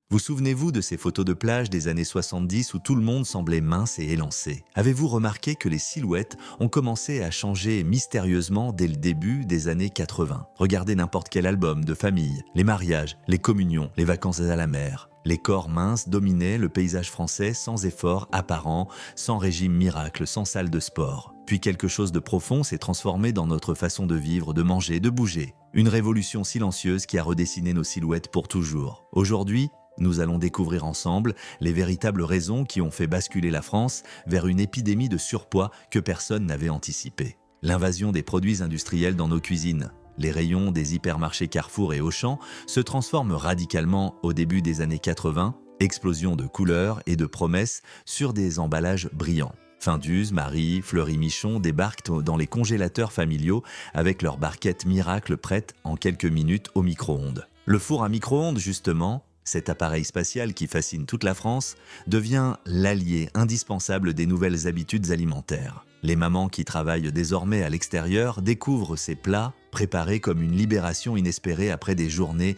Vous souvenez-vous de ces photos de plage des années 70 où tout le monde semblait mince et élancé? Avez-vous remarqué que les silhouettes ont commencé à changer mystérieusement dès le début des années 80? Regardez n'importe quel album de famille, les mariages, les communions, les vacances à la mer. Les corps minces dominaient le paysage français sans effort apparent, sans régime miracle, sans salle de sport. Puis quelque chose de profond s'est transformé dans notre façon de vivre, de manger, de bouger. Une révolution silencieuse qui a redessiné nos silhouettes pour toujours. Aujourd'hui, nous allons découvrir ensemble les véritables raisons qui ont fait basculer la France vers une épidémie de surpoids que personne n'avait anticipée. L'invasion des produits industriels dans nos cuisines. Les rayons des hypermarchés Carrefour et Auchan se transforment radicalement au début des années 80, explosion de couleurs et de promesses sur des emballages brillants. Findus, Marie, Fleury Michon débarquent dans les congélateurs familiaux avec leurs barquettes miracles prêtes en quelques minutes au micro-ondes. Le four à micro-ondes, justement, cet appareil spatial qui fascine toute la France, devient l'allié indispensable des nouvelles habitudes alimentaires. Les mamans qui travaillent désormais à l'extérieur découvrent ces plats préparés comme une libération inespérée après des journées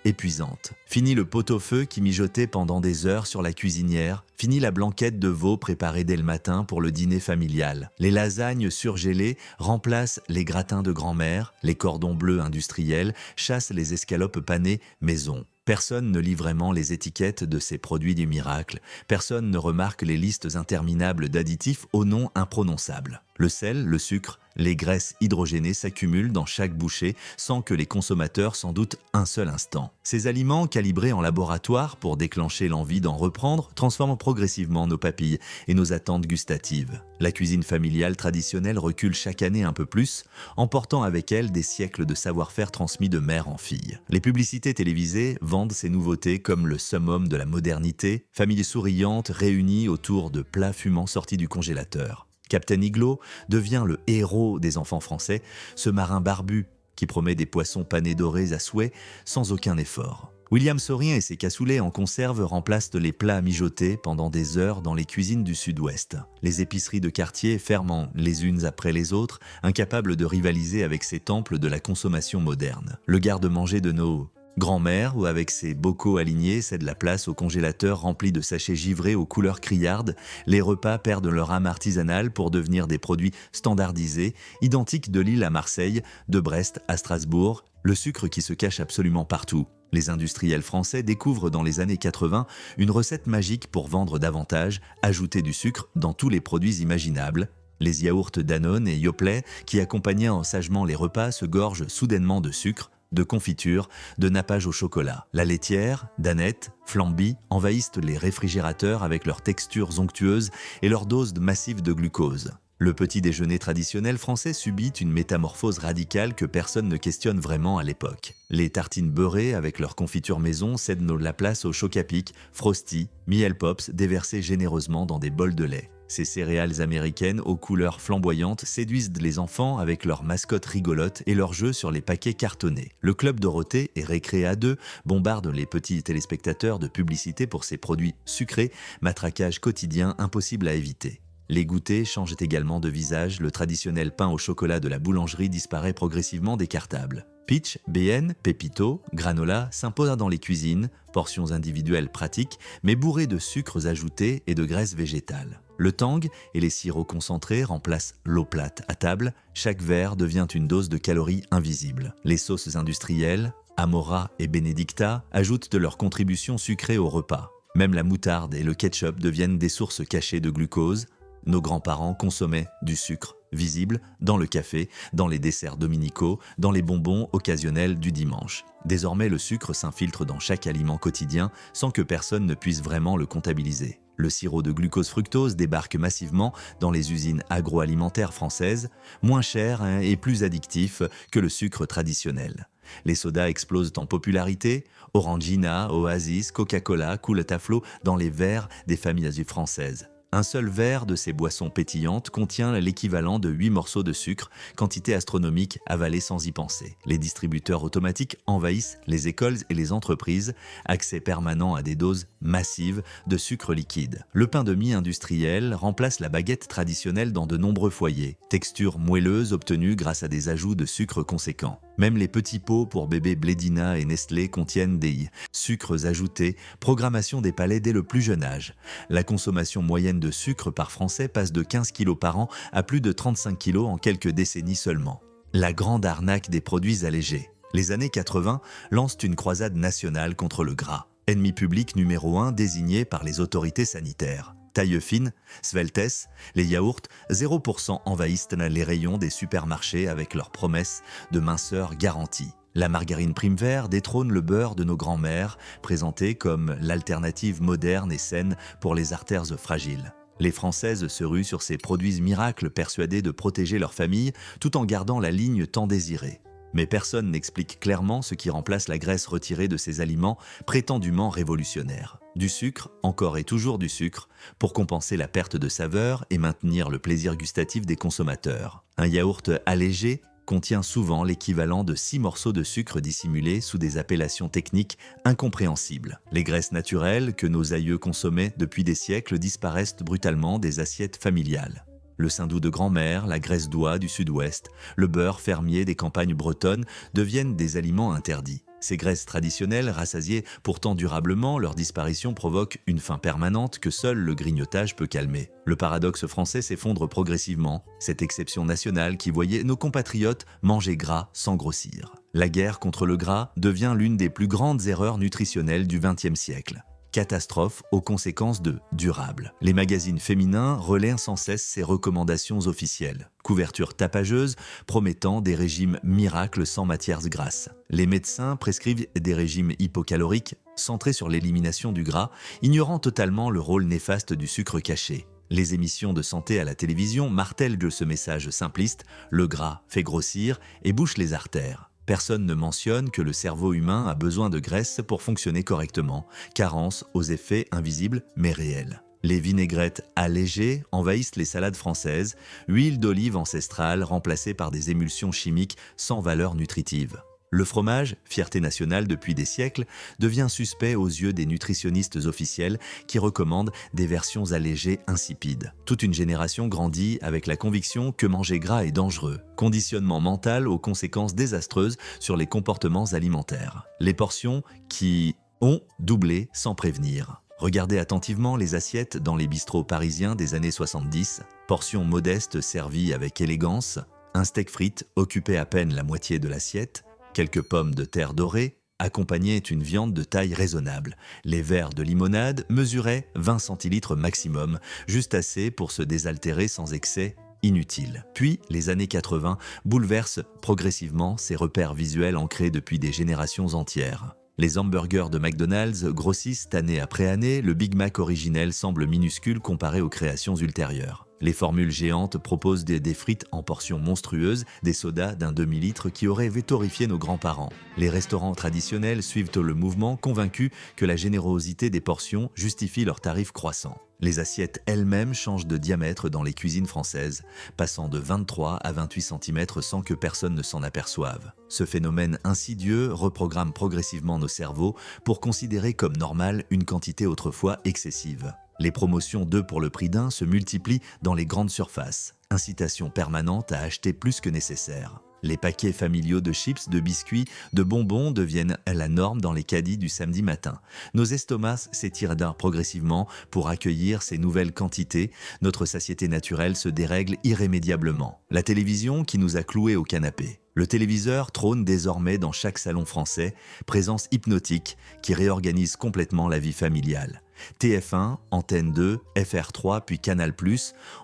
épuisantes. Fini le pot-au-feu qui mijotait pendant des heures sur la cuisinière, fini la blanquette de veau préparée dès le matin pour le dîner familial. Les lasagnes surgelées remplacent les gratins de grand-mère, les cordons bleus industriels chassent les escalopes panées maison. Personne ne lit vraiment les étiquettes de ces produits du miracle. Personne ne remarque les listes interminables d'additifs aux noms imprononçables. Le sel, le sucre, les graisses hydrogénées s'accumulent dans chaque bouchée sans que les consommateurs s'en doutent un seul instant. Ces aliments, calibrés en laboratoire pour déclencher l'envie d'en reprendre, transforment progressivement nos papilles et nos attentes gustatives. La cuisine familiale traditionnelle recule chaque année un peu plus, emportant avec elle des siècles de savoir-faire transmis de mère en fille. Les publicités télévisées vendent ces nouveautés comme le summum de la modernité, familles souriantes réunies autour de plats fumants sortis du congélateur. Captain Iglo devient le héros des enfants français, ce marin barbu qui promet des poissons panés dorés à souhait sans aucun effort. William Saurien et ses cassoulets en conserve remplacent les plats mijotés pendant des heures dans les cuisines du Sud-Ouest. Les épiceries de quartier ferment les unes après les autres, incapables de rivaliser avec ces temples de la consommation moderne. Le garde-manger de nos grand-mère, ou avec ses bocaux alignés, cède la place au congélateur rempli de sachets givrés aux couleurs criardes, les repas perdent leur âme artisanale pour devenir des produits standardisés, identiques de Lille à Marseille, de Brest à Strasbourg, le sucre qui se cache absolument partout. Les industriels français découvrent dans les années 80 une recette magique pour vendre davantage, ajouter du sucre dans tous les produits imaginables. Les yaourts Danone et Yoplait, qui accompagnaient sagement les repas, se gorgent soudainement de sucre, de confiture, de nappage au chocolat. La laitière, Danette, Flamby envahissent les réfrigérateurs avec leurs textures onctueuses et leur dose massive de glucose. Le petit déjeuner traditionnel français subit une métamorphose radicale que personne ne questionne vraiment à l'époque. Les tartines beurrées avec leur confiture maison cèdent la place aux chocs à pic, Frosty, Miel Pops déversés généreusement dans des bols de lait. Ces céréales américaines aux couleurs flamboyantes séduisent les enfants avec leurs mascottes rigolotes et leurs jeux sur les paquets cartonnés. Le Club Dorothée et Récré à 2 bombardent les petits téléspectateurs de publicité pour ces produits sucrés, matraquage quotidien impossible à éviter. Les goûters changent également de visage, le traditionnel pain au chocolat de la boulangerie disparaît progressivement des cartables. Peach, BN, Pépito, granola s'imposent dans les cuisines, portions individuelles pratiques, mais bourrées de sucres ajoutés et de graisses végétales. Le tang et les sirops concentrés remplacent l'eau plate à table, chaque verre devient une dose de calories invisibles. Les sauces industrielles, Amora et Benedicta, ajoutent de leur contribution sucrée au repas. Même la moutarde et le ketchup deviennent des sources cachées de glucose. Nos grands-parents consommaient du sucre visible dans le café, dans les desserts dominicaux, dans les bonbons occasionnels du dimanche. Désormais, le sucre s'infiltre dans chaque aliment quotidien sans que personne ne puisse vraiment le comptabiliser. Le sirop de glucose-fructose débarque massivement dans les usines agroalimentaires françaises, moins cher et plus addictif que le sucre traditionnel. Les sodas explosent en popularité, Orangina, Oasis, Coca-Cola coulent à flot dans les verres des familles françaises. Un seul verre de ces boissons pétillantes contient l'équivalent de 8 morceaux de sucre, quantité astronomique avalée sans y penser. Les distributeurs automatiques envahissent les écoles et les entreprises, accès permanent à des doses massives de sucre liquide. Le pain de mie industriel remplace la baguette traditionnelle dans de nombreux foyers, texture moelleuse obtenue grâce à des ajouts de sucre conséquents. Même les petits pots pour bébés Blédina et Nestlé contiennent des sucres ajoutés, programmation des palais dès le plus jeune âge. La consommation moyenne de sucre par Français passe de 15 kg par an à plus de 35 kg en quelques décennies seulement. La grande arnaque des produits allégés. Les années 80 lancent une croisade nationale contre le gras, ennemi public numéro 1 désigné par les autorités sanitaires. Taille fine, sveltesse, les yaourts 0% envahissent les rayons des supermarchés avec leurs promesses de minceur garantie. La margarine Primevert détrône le beurre de nos grands-mères, présenté comme l'alternative moderne et saine pour les artères fragiles. Les Françaises se ruent sur ces produits miracles persuadées de protéger leur famille tout en gardant la ligne tant désirée. Mais personne n'explique clairement ce qui remplace la graisse retirée de ces aliments prétendument révolutionnaires. Du sucre, encore et toujours du sucre, pour compenser la perte de saveur et maintenir le plaisir gustatif des consommateurs. Un yaourt allégé contient souvent l'équivalent de 6 morceaux de sucre dissimulés sous des appellations techniques incompréhensibles. Les graisses naturelles que nos aïeux consommaient depuis des siècles disparaissent brutalement des assiettes familiales. Le saindoux de grand-mère, la graisse d'oie du sud-ouest, le beurre fermier des campagnes bretonnes deviennent des aliments interdits. Ces graisses traditionnelles, rassasiées pourtant durablement, leur disparition provoque une faim permanente que seul le grignotage peut calmer. Le paradoxe français s'effondre progressivement, cette exception nationale qui voyait nos compatriotes manger gras sans grossir. La guerre contre le gras devient l'une des plus grandes erreurs nutritionnelles du XXe siècle. Catastrophe aux conséquences durables. Les magazines féminins relaient sans cesse ces recommandations officielles. Couverture tapageuse promettant des régimes miracles sans matières grasses. Les médecins prescrivent des régimes hypocaloriques centrés sur l'élimination du gras, ignorant totalement le rôle néfaste du sucre caché. Les émissions de santé à la télévision martèlent de ce message simpliste, le gras fait grossir et bouche les artères. Personne ne mentionne que le cerveau humain a besoin de graisse pour fonctionner correctement, carence aux effets invisibles mais réels. Les vinaigrettes allégées envahissent les salades françaises, huile d'olive ancestrale remplacée par des émulsions chimiques sans valeur nutritive. Le fromage, fierté nationale depuis des siècles, devient suspect aux yeux des nutritionnistes officiels qui recommandent des versions allégées insipides. Toute une génération grandit avec la conviction que manger gras est dangereux. Conditionnement mental aux conséquences désastreuses sur les comportements alimentaires. Les portions qui ont doublé sans prévenir. Regardez attentivement les assiettes dans les bistrots parisiens des années 70. Portions modestes servies avec élégance, un steak frites occupait à peine la moitié de l'assiette, quelques pommes de terre dorées accompagnaient une viande de taille raisonnable. Les verres de limonade mesuraient 20 centilitres maximum, juste assez pour se désaltérer sans excès inutile. Puis, les années 80 bouleversent progressivement ces repères visuels ancrés depuis des générations entières. Les hamburgers de McDonald's grossissent année après année, le Big Mac originel semble minuscule comparé aux créations ultérieures. Les formules géantes proposent des frites en portions monstrueuses, des sodas d'un demi-litre qui auraient horrifié nos grands-parents. Les restaurants traditionnels suivent le mouvement, convaincus que la générosité des portions justifie leurs tarifs croissants. Les assiettes elles-mêmes changent de diamètre dans les cuisines françaises, passant de 23 à 28 cm sans que personne ne s'en aperçoive. Ce phénomène insidieux reprogramme progressivement nos cerveaux pour considérer comme normale une quantité autrefois excessive. Les promotions 2 pour le prix d'un se multiplient dans les grandes surfaces, incitation permanente à acheter plus que nécessaire. Les paquets familiaux de chips, de biscuits, de bonbons deviennent la norme dans les caddies du samedi matin. Nos estomacs s'étirent progressivement pour accueillir ces nouvelles quantités. Notre satiété naturelle se dérègle irrémédiablement. La télévision qui nous a cloués au canapé. Le téléviseur trône désormais dans chaque salon français, présence hypnotique qui réorganise complètement la vie familiale. TF1, Antenne 2, FR3 puis Canal+,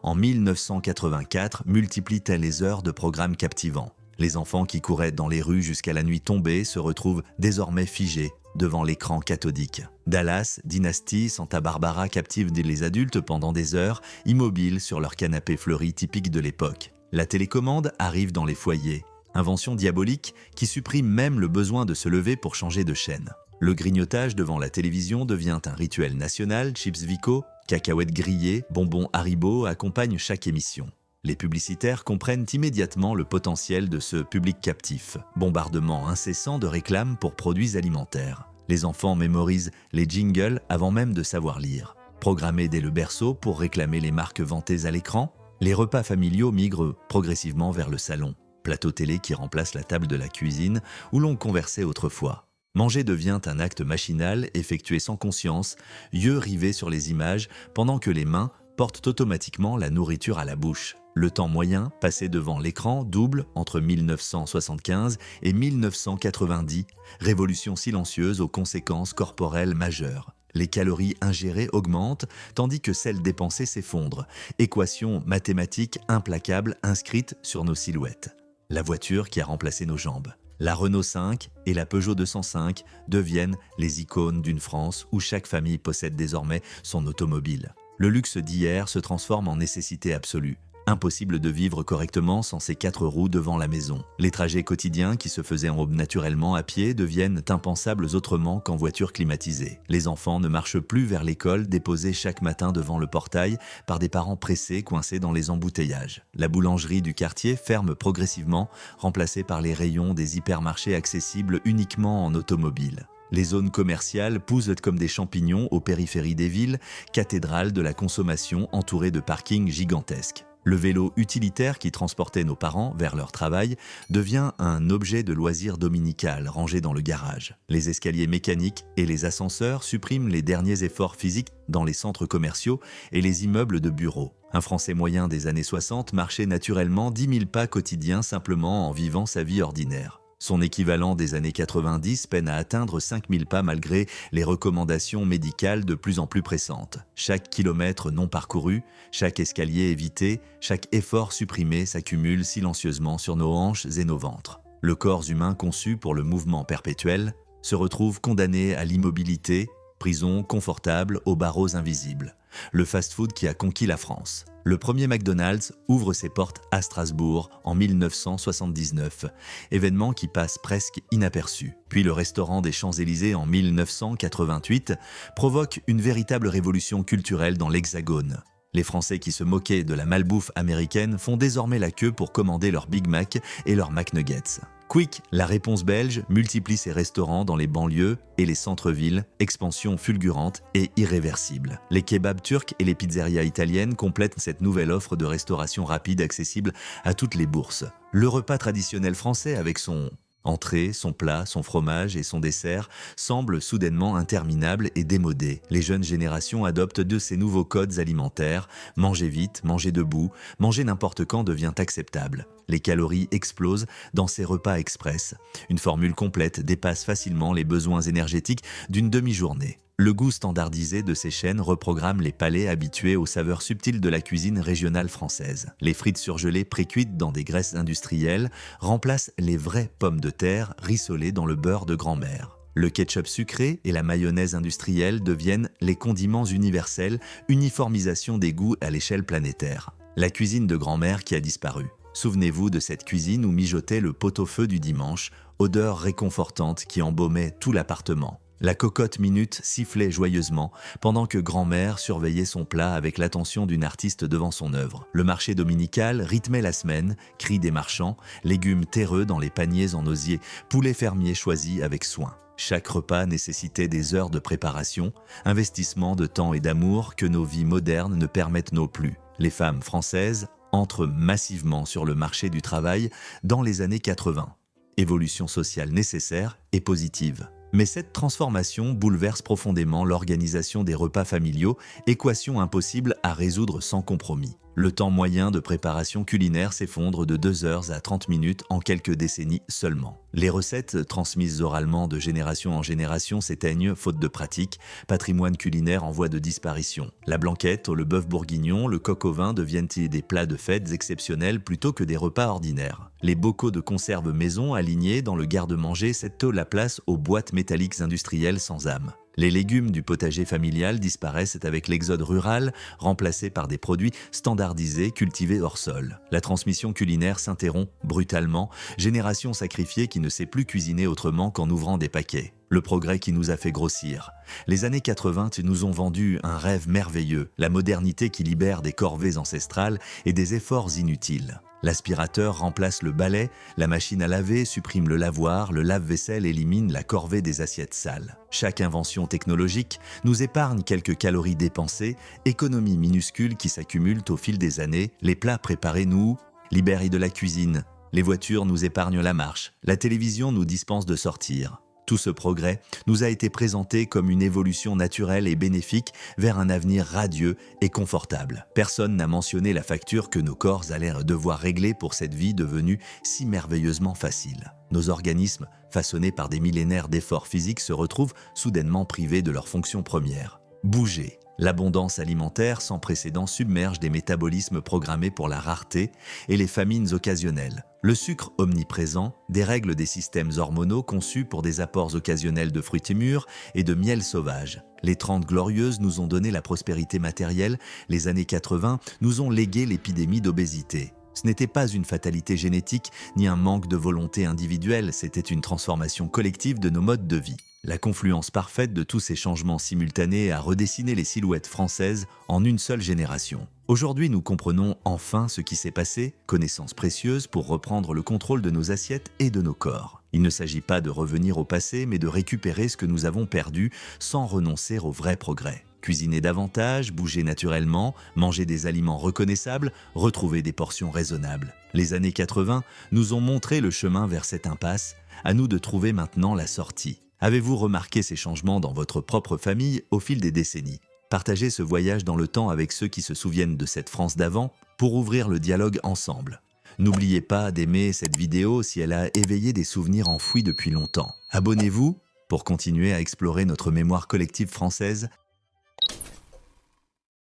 en 1984 multiplient les heures de programmes captivants. Les enfants qui couraient dans les rues jusqu'à la nuit tombée se retrouvent désormais figés devant l'écran cathodique. Dallas, Dynasty, Santa Barbara captivent les adultes pendant des heures, immobiles sur leur canapé fleuri typique de l'époque. La télécommande arrive dans les foyers. Invention diabolique qui supprime même le besoin de se lever pour changer de chaîne. Le grignotage devant la télévision devient un rituel national, chips Vico, cacahuètes grillées, bonbons Haribo accompagnent chaque émission. Les publicitaires comprennent immédiatement le potentiel de ce public captif. Bombardement incessant de réclames pour produits alimentaires. Les enfants mémorisent les jingles avant même de savoir lire. Programmés dès le berceau pour réclamer les marques vantées à l'écran, les repas familiaux migrent progressivement vers le salon. Plateau télé qui remplace la table de la cuisine où l'on conversait autrefois. Manger devient un acte machinal, effectué sans conscience, yeux rivés sur les images, pendant que les mains portent automatiquement la nourriture à la bouche. Le temps moyen passé devant l'écran double entre 1975 et 1990, révolution silencieuse aux conséquences corporelles majeures. Les calories ingérées augmentent, tandis que celles dépensées s'effondrent. Équation mathématique implacable inscrite sur nos silhouettes. La voiture qui a remplacé nos jambes. La Renault 5 et la Peugeot 205 deviennent les icônes d'une France où chaque famille possède désormais son automobile. Le luxe d'hier se transforme en nécessité absolue. Impossible de vivre correctement sans ces 4 roues devant la maison. Les trajets quotidiens qui se faisaient naturellement à pied deviennent impensables autrement qu'en voiture climatisée. Les enfants ne marchent plus vers l'école déposés chaque matin devant le portail par des parents pressés coincés dans les embouteillages. La boulangerie du quartier ferme progressivement, remplacée par les rayons des hypermarchés accessibles uniquement en automobile. Les zones commerciales poussent comme des champignons aux périphéries des villes, cathédrales de la consommation entourées de parkings gigantesques. Le vélo utilitaire qui transportait nos parents vers leur travail devient un objet de loisir dominical rangé dans le garage. Les escaliers mécaniques et les ascenseurs suppriment les derniers efforts physiques dans les centres commerciaux et les immeubles de bureaux. Un Français moyen des années 60 marchait naturellement 10 000 pas quotidiens simplement en vivant sa vie ordinaire. Son équivalent des années 90 peine à atteindre 5000 pas malgré les recommandations médicales de plus en plus pressantes. Chaque kilomètre non parcouru, chaque escalier évité, chaque effort supprimé s'accumule silencieusement sur nos hanches et nos ventres. Le corps humain conçu pour le mouvement perpétuel se retrouve condamné à l'immobilité, prison confortable aux barreaux invisibles. Le fast-food qui a conquis la France. Le premier McDonald's ouvre ses portes à Strasbourg en 1979, événement qui passe presque inaperçu. Puis le restaurant des Champs-Élysées en 1988 provoque une véritable révolution culturelle dans l'Hexagone. Les Français qui se moquaient de la malbouffe américaine font désormais la queue pour commander leur Big Mac et leur McNuggets. Quick, la réponse belge, multiplie ses restaurants dans les banlieues et les centres-villes, expansion fulgurante et irréversible. Les kebabs turcs et les pizzerias italiennes complètent cette nouvelle offre de restauration rapide accessible à toutes les bourses. Le repas traditionnel français avec son entrée, son plat, son fromage et son dessert semble soudainement interminable et démodé. Les jeunes générations adoptent de ces nouveaux codes alimentaires. Manger vite, manger debout, manger n'importe quand devient acceptable. Les calories explosent dans ces repas express. Une formule complète dépasse facilement les besoins énergétiques d'une demi-journée. Le goût standardisé de ces chaînes reprogramme les palais habitués aux saveurs subtiles de la cuisine régionale française. Les frites surgelées précuites dans des graisses industrielles remplacent les vraies pommes de terre rissolées dans le beurre de grand-mère. Le ketchup sucré et la mayonnaise industrielle deviennent les condiments universels, uniformisation des goûts à l'échelle planétaire. La cuisine de grand-mère qui a disparu. Souvenez-vous de cette cuisine où mijotait le pot-au-feu du dimanche, odeur réconfortante qui embaumait tout l'appartement. La cocotte minute sifflait joyeusement pendant que grand-mère surveillait son plat avec l'attention d'une artiste devant son œuvre. Le marché dominical rythmait la semaine, cris des marchands, légumes terreux dans les paniers en osier, poulets fermiers choisis avec soin. Chaque repas nécessitait des heures de préparation, investissement de temps et d'amour que nos vies modernes ne permettent non plus. Les femmes françaises entrent massivement sur le marché du travail dans les années 80. Évolution sociale nécessaire et positive. Mais cette transformation bouleverse profondément l'organisation des repas familiaux, équation impossible à résoudre sans compromis. Le temps moyen de préparation culinaire s'effondre de 2 heures à 30 minutes en quelques décennies seulement. Les recettes transmises oralement de génération en génération s'éteignent faute de pratique, patrimoine culinaire en voie de disparition. La blanquette, le bœuf bourguignon, le coq au vin deviennent des plats de fêtes exceptionnels plutôt que des repas ordinaires. Les bocaux de conserve maison alignés dans le garde-manger cèdent la place aux boîtes métalliques industrielles sans âme. Les légumes du potager familial disparaissent avec l'exode rural, remplacés par des produits standardisés cultivés hors sol. La transmission culinaire s'interrompt brutalement, génération sacrifiée qui ne sait plus cuisiner autrement qu'en ouvrant des paquets. Le progrès qui nous a fait grossir. Les années 80 nous ont vendu un rêve merveilleux, la modernité qui libère des corvées ancestrales et des efforts inutiles. L'aspirateur remplace le balai, la machine à laver supprime le lavoir, le lave-vaisselle élimine la corvée des assiettes sales. Chaque invention technologique nous épargne quelques calories dépensées, économies minuscules qui s'accumulent au fil des années, les plats préparés nous libèrent de la cuisine, les voitures nous épargnent la marche, la télévision nous dispense de sortir. Tout ce progrès nous a été présenté comme une évolution naturelle et bénéfique vers un avenir radieux et confortable. Personne n'a mentionné la facture que nos corps allaient devoir régler pour cette vie devenue si merveilleusement facile. Nos organismes, façonnés par des millénaires d'efforts physiques, se retrouvent soudainement privés de leur fonction première. Bouger. L'abondance alimentaire sans précédent submerge des métabolismes programmés pour la rareté et les famines occasionnelles. Le sucre omniprésent dérègle des systèmes hormonaux conçus pour des apports occasionnels de fruits mûrs et de miel sauvage. Les 30 glorieuses nous ont donné la prospérité matérielle, les années 80 nous ont légué l'épidémie d'obésité. Ce n'était pas une fatalité génétique ni un manque de volonté individuelle, c'était une transformation collective de nos modes de vie. La confluence parfaite de tous ces changements simultanés a redessiné les silhouettes françaises en une seule génération. Aujourd'hui, nous comprenons enfin ce qui s'est passé, connaissance précieuse pour reprendre le contrôle de nos assiettes et de nos corps. Il ne s'agit pas de revenir au passé, mais de récupérer ce que nous avons perdu sans renoncer au vrai progrès. Cuisiner davantage, bouger naturellement, manger des aliments reconnaissables, retrouver des portions raisonnables. Les années 80 nous ont montré le chemin vers cette impasse, à nous de trouver maintenant la sortie. Avez-vous remarqué ces changements dans votre propre famille au fil des décennies? Partagez ce voyage dans le temps avec ceux qui se souviennent de cette France d'avant pour ouvrir le dialogue ensemble. N'oubliez pas d'aimer cette vidéo si elle a éveillé des souvenirs enfouis depuis longtemps. Abonnez-vous pour continuer à explorer notre mémoire collective française